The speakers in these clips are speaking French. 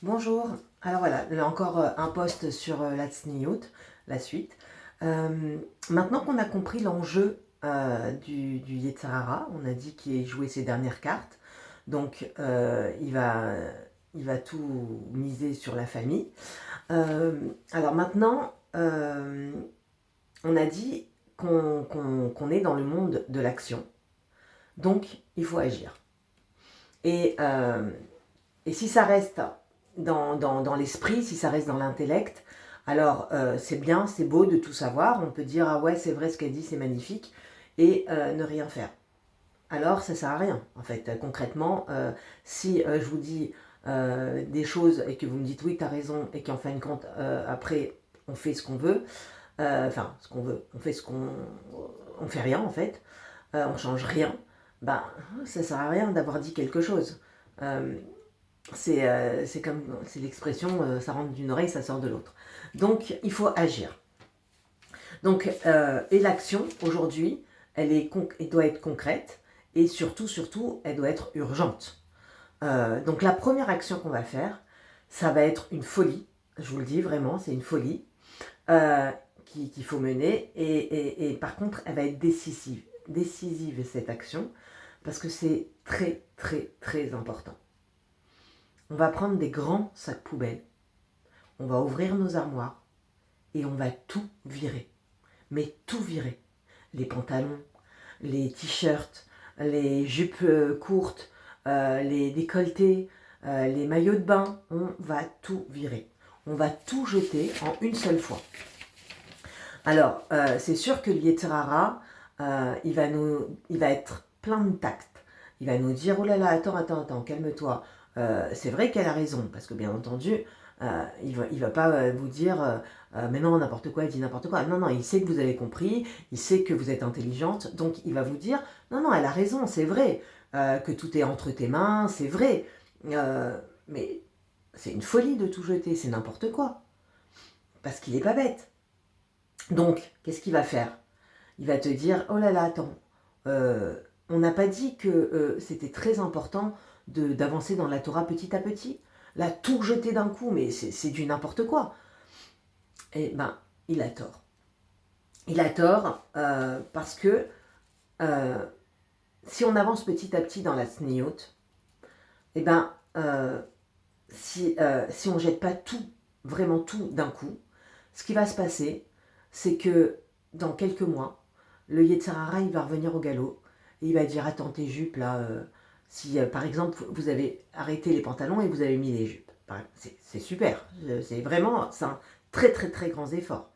Bonjour, alors voilà, là encore un post sur la tsniout, la suite. Maintenant qu'on a compris l'enjeu du Yetzer Hara, on a dit qu'il jouait ses dernières cartes, donc il va tout miser sur la famille. Alors maintenant, on a dit qu'on est dans le monde de l'action, donc il faut agir. Et, euh, et si ça reste dans l'esprit, si ça reste dans l'intellect, alors c'est bien, c'est beau de tout savoir, on peut dire ah ouais c'est vrai ce qu'elle dit, c'est magnifique, et ne rien faire. Alors ça sert à rien en fait, concrètement, si je vous dis des choses et que vous me dites oui t'as raison, et qu'en fin de compte après on fait ce qu'on veut, enfin ce qu'on veut, on fait ce qu'on... on fait rien en fait, on change rien, ben ça sert à rien d'avoir dit quelque chose. Euh, c'est l'expression ça rentre d'une oreille, ça sort de l'autre. Donc il faut agir. Donc et l'action aujourd'hui, elle doit être concrète et surtout, elle doit être urgente. Donc la première action qu'on va faire, ça va être une folie. Je vous le dis vraiment, c'est une folie euh, qu'il faut mener et par contre, elle va être décisive cette action parce que c'est très important. On va prendre des grands sacs poubelles, on va ouvrir nos armoires et on va tout virer. Mais tout virer. Les pantalons, les t-shirts, les jupes courtes, les décolletés, les maillots de bain, on va tout virer. On va tout jeter en une seule fois. Alors, c'est sûr que le Yetzer Hara, il va être plein de tact. Il va nous dire, oh là là, attends, calme-toi. C'est vrai qu'elle a raison, parce que bien entendu, il va pas vous dire, mais non, n'importe quoi, elle dit n'importe quoi. Non, il sait que vous avez compris, il sait que vous êtes intelligente, donc il va vous dire, non, elle a raison, c'est vrai, que tout est entre tes mains, c'est vrai. Mais c'est une folie de tout jeter, c'est n'importe quoi. Parce qu'il n'est pas bête. Donc, qu'est-ce qu'il va faire? Il va te dire, oh là là, attends, on n'a pas dit que c'était très important d'avancer dans la Torah petit à petit. Là, tout jeter d'un coup, mais c'est du n'importe quoi. Eh ben, il a tort. Il a tort parce que euh, si on avance petit à petit dans la sniout, eh ben, si on ne jette pas tout, vraiment tout d'un coup, ce qui va se passer, c'est que dans quelques mois, le Yetzer Hara, il va revenir au galop et il va dire attends tes jupes là, si par exemple vous avez arrêté les pantalons et vous avez mis les jupes, c'est super, c'est un très grand effort.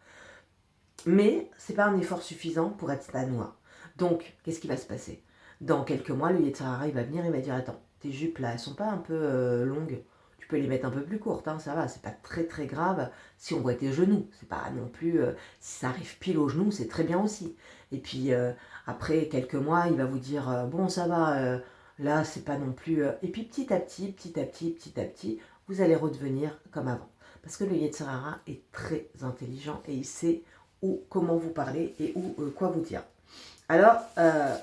Mais c'est pas un effort suffisant pour être stanois. Donc qu'est-ce qui va se passer? Dans quelques mois, le Yetzer Hara, il va venir et il va dire attends, tes jupes là, elles sont pas un peu longues, tu peux les mettre un peu plus courtes, hein, ça va, c'est pas très grave si on voit tes genoux, c'est pas non plus, si ça arrive pile aux genoux, c'est très bien aussi. Et puis après quelques mois, il va vous dire, bon ça va, là c'est pas non plus, et puis petit à petit, vous allez redevenir comme avant. Parce que le Yetzer Hara est très intelligent et il sait où, comment vous parler et où, quoi vous dire. Alors, euh,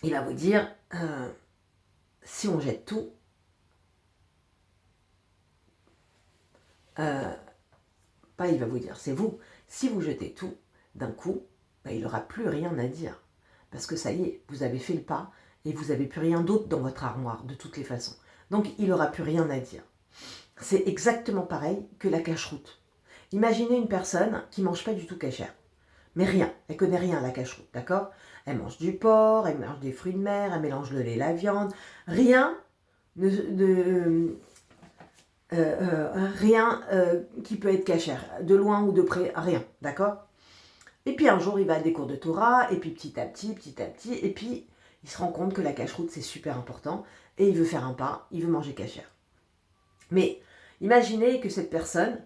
il va vous dire, si on jette tout, euh, pas il va vous dire, c'est vous. Si vous jetez tout d'un coup, bah, il n'aura plus rien à dire. Parce que ça y est, vous avez fait le pas et vous n'avez plus rien d'autre dans votre armoire, de toutes les façons. Donc, il n'aura plus rien à dire. C'est exactement pareil que la cacheroute. Imaginez une personne qui mange pas du tout cachère. Mais rien, elle connaît rien à la cacheroute, d'accord? Elle mange du porc, elle mange des fruits de mer, elle mélange le lait et la viande. Rien rien qui peut être cachère, de loin ou de près, rien, d'accord? Et puis un jour, il va à des cours de Torah, et puis petit à petit, et puis il se rend compte que la cacheroute, c'est super important, et il veut faire un pas, il veut manger cachère. Mais imaginez que cette personne,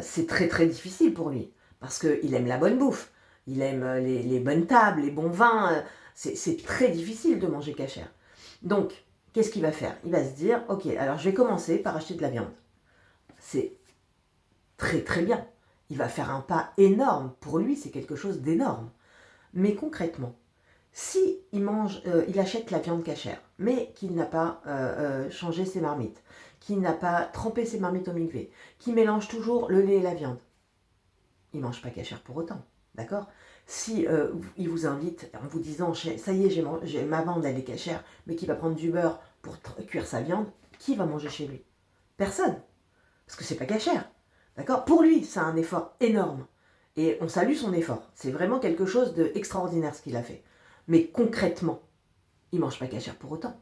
c'est très difficile pour lui, parce qu'il aime la bonne bouffe, il aime les bonnes tables, les bons vins, c'est très difficile de manger cachère. Donc, qu'est-ce qu'il va faire? Il va se dire, ok, alors je vais commencer par acheter de la viande. C'est très bien. Il va faire un pas énorme. Pour lui, c'est quelque chose d'énorme. Mais concrètement, Si il achète la viande cachère, mais qu'il n'a pas changé ses marmites, qu'il n'a pas trempé ses marmites au mikvé, qu'il mélange toujours le lait et la viande, il ne mange pas cachère pour autant, d'accord? Si il vous invite en vous disant, ça y est, j'ai ma viande, elle est cachère, mais qu'il va prendre du beurre pour cuire sa viande, qui va manger chez lui? Personne, parce que c'est pas cachère, d'accord? Pour lui, c'est un effort énorme, et on salue son effort. C'est vraiment quelque chose d'extraordinaire ce qu'il a fait. Mais concrètement, il ne mange pas cachère pour autant.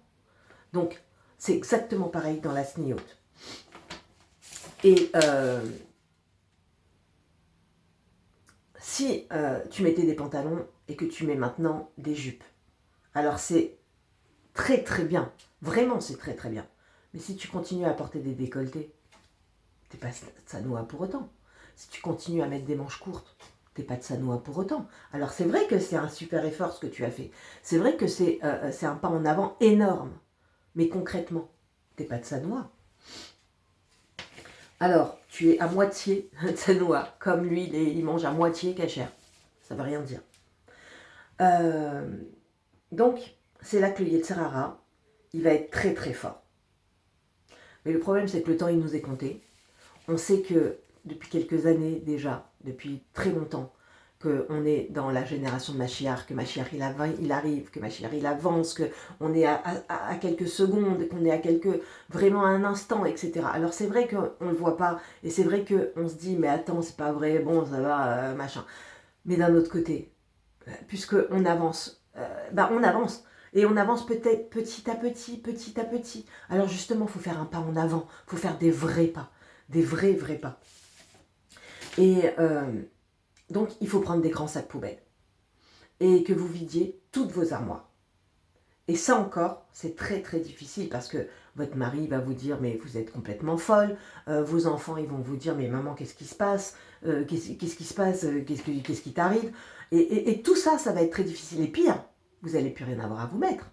Donc, c'est exactement pareil dans la sniout. Et si tu mettais des pantalons et que tu mets maintenant des jupes, alors c'est très très bien. Vraiment, c'est très très bien. Mais si tu continues à porter des décolletés, t'es pas de sanoa pour autant. Si tu continues à mettre des manches courtes, t'es pas de sanoa pour autant. Alors c'est vrai que c'est un super effort ce que tu as fait. C'est vrai que c'est un pas en avant énorme. Mais concrètement, t'es pas de sanoa. Alors, tu es à moitié sanoa, comme lui, il mange à moitié cachère. Ça veut rien dire. Donc, c'est là que le Yetzirara, il va être très très fort. Mais le problème, c'est que le temps, il nous est compté. On sait que depuis quelques années déjà, depuis très longtemps, qu'on est dans la génération de Mashiach, que Mashiach il arrive, que Mashiach il avance, qu'on est à quelques secondes, qu'on est à vraiment à un instant, etc. Alors c'est vrai qu'on ne le voit pas, et c'est vrai qu'on se dit, mais attends, c'est pas vrai, bon, ça va, machin. Mais d'un autre côté, puisqu'on avance, on avance. Et on avance peut-être petit à petit, petit à petit. Alors justement, il faut faire un pas en avant, il faut faire des vrais pas, des vrais pas. Et donc, il faut prendre des grands sacs poubelles et que vous vidiez toutes vos armoires. Et ça encore, c'est très très difficile parce que votre mari va vous dire mais vous êtes complètement folle, vos enfants ils vont vous dire mais maman qu'est-ce qui se passe, qu'est-ce qui se passe, qu'est-ce qui t'arrive, et tout ça, ça va être très difficile. Et pire, vous n'allez plus rien avoir à vous mettre.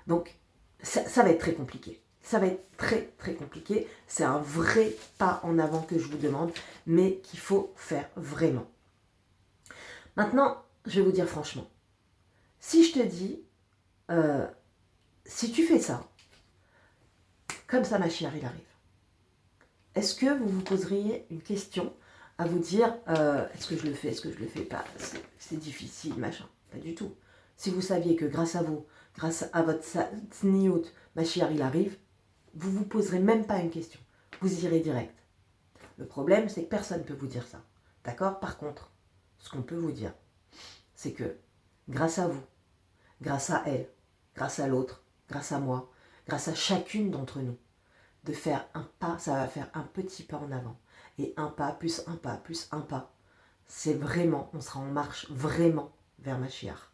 Donc ça va être très compliqué. Ça va être très très compliqué. C'est un vrai pas en avant que je vous demande, mais qu'il faut faire vraiment. Maintenant, je vais vous dire franchement, si je te dis, si tu fais ça, comme ça ma chère, il arrive, est-ce que vous vous poseriez une question à vous dire, est-ce que je le fais, est-ce que je le fais pas, c'est difficile, machin, pas du tout. Si vous saviez que grâce à vous, grâce à votre sniout, ma chère, il arrive, vous ne vous poserez même pas une question, vous irez direct. Le problème, c'est que personne ne peut vous dire ça, d'accord? Par contre, ce qu'on peut vous dire, c'est que grâce à vous, grâce à elle, grâce à l'autre, grâce à moi, grâce à chacune d'entre nous, de faire un pas, ça va faire un petit pas en avant. Et un pas, plus un pas, plus un pas. C'est vraiment, on sera en marche vraiment vers Machiar.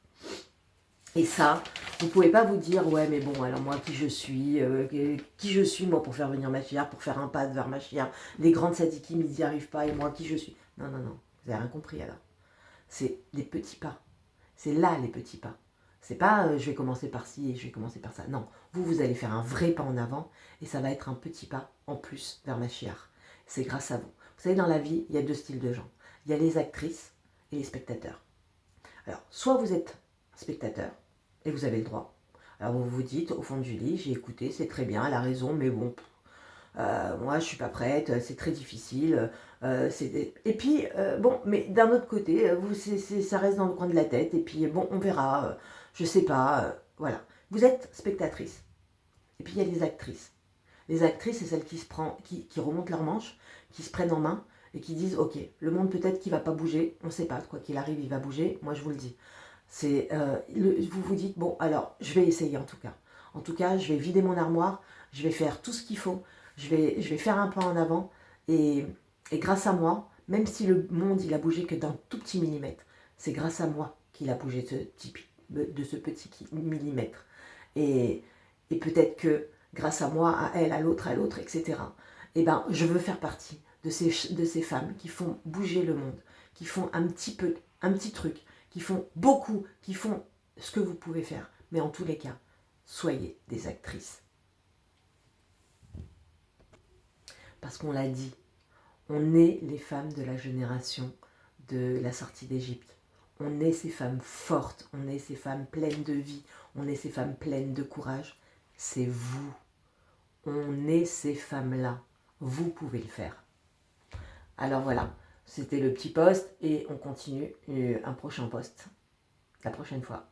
Et ça, vous ne pouvez pas vous dire, ouais mais bon, alors moi qui je suis moi pour faire venir Machiar, pour faire un pas vers Machiar, les grandes sadikim ils n'y arrivent pas et moi qui je suis. Non, non, non, vous n'avez rien compris alors. C'est des petits pas. C'est là les petits pas. C'est pas je vais commencer par ci et je vais commencer par ça. Non, vous allez faire un vrai pas en avant et ça va être un petit pas en plus vers Machiar. C'est grâce à vous. Vous savez, dans la vie, il y a deux styles de gens. Il y a les actrices et les spectateurs. Alors, soit vous êtes spectateur et vous avez le droit. Alors vous vous dites, au fond du lit, j'ai écouté, c'est très bien, elle a raison, mais bon, moi je suis pas prête, c'est très difficile. Et puis, bon, mais d'un autre côté, ça reste dans le coin de la tête, et puis bon, on verra, je sais pas, voilà. Vous êtes spectatrice. Et puis il y a les actrices. Les actrices, c'est celles qui remontent leurs manches, qui se prennent en main, et qui disent, ok, le monde peut-être qu'il va pas bouger, on ne sait pas, quoi qu'il arrive, il va bouger, moi je vous le dis. Vous vous dites, bon, alors, je vais essayer en tout cas. En tout cas, je vais vider mon armoire, je vais faire tout ce qu'il faut, je vais faire un pas en avant, et grâce à moi, même si le monde, il a bougé que d'un tout petit millimètre, c'est grâce à moi qu'il a bougé de ce petit millimètre. Et peut-être que grâce à moi, à elle, à l'autre, etc., eh ben, je veux faire partie de ces femmes qui font bouger le monde, qui font un petit truc, qui font beaucoup, qui font ce que vous pouvez faire. Mais en tous les cas, soyez des actrices. Parce qu'on l'a dit, on est les femmes de la génération de la sortie d'Égypte. On est ces femmes fortes, on est ces femmes pleines de vie, on est ces femmes pleines de courage. C'est vous. On est ces femmes-là. Vous pouvez le faire. Alors voilà, c'était le petit post et on continue un prochain post la prochaine fois.